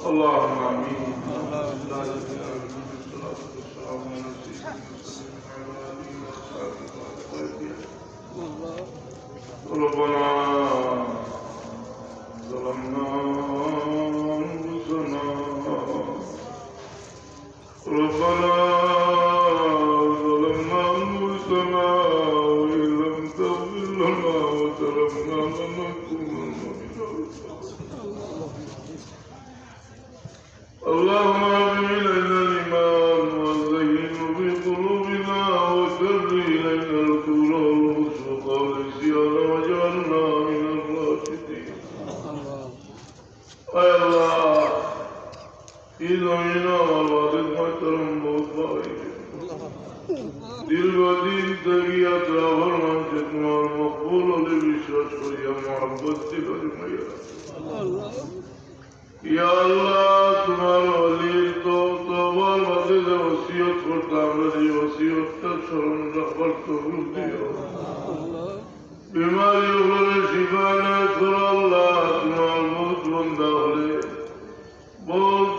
اللهم آمين. ربنا ظلمنا أنفسنا ربنا ظلمنا أنفسنا وإن لم تغفر لنا وترحمنا لنكونن من اللهم أعطِ إلينا الإيمان وزينه في قلوبنا وكره إلينا الكفر والفسوق والعصيان واجعلنا من الراشدين. اے اللہ عید مہینہ والد محترم بہت بھائی دل و دین تغیہ تراور منشد مار مقبول علی بشرش کریہ محبت دل اجمعیہ یا اللہ تمہارا ولی توبال مدد وسیعت کرتا ہماری وسیعت تک شرم رحمت توفیق دیا بیماری اغلر شفا نعت کر اللہ تمہارا بہت بندہ ہلے بہت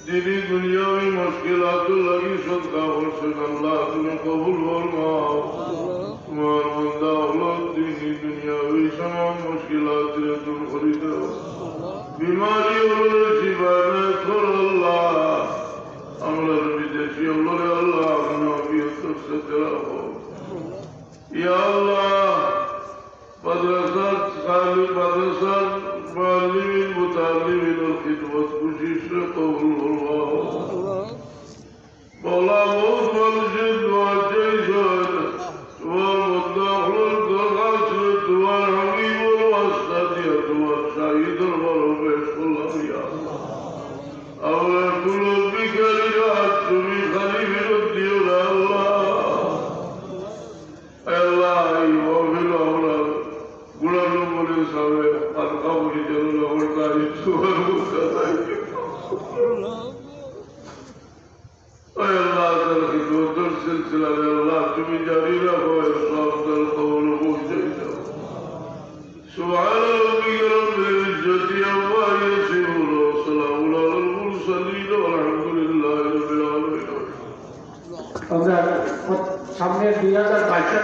دینی دنیاوی مشکلات لگی صدقہ فرشد اللہ تمہیں قبول فرماؤ تمہارا بندہ اغلر دینی دنیاوی تمام مشکلات تم خریدہ بیماری اغلر شفا نعت کر اللہ امرر بدشی اغلر اللہ نوبیت تک سترہ ہو یا اللہ مدرسات خالق مدرسات معلمين متعلمين الخدمة كشيش قول الله مولا موت والجد والجيش والمطلق والقرقاش والحبيب والوسطية والشهيد والربيش الله يا أولا قلوب بك لجعت من خليف الدين الله يوفي الأولاد قلنا نقول سوى القبر جل والتاريخ والمختلف اے اللہ تعالی کی در سلسلہ اللہ تمہیں جاری رکھو اسلام در قول مجھے سبحان ربك رب العزة عما يصفون وسلام على المرسلين والحمد لله رب العالمين আমরা সামনে 2022 সালে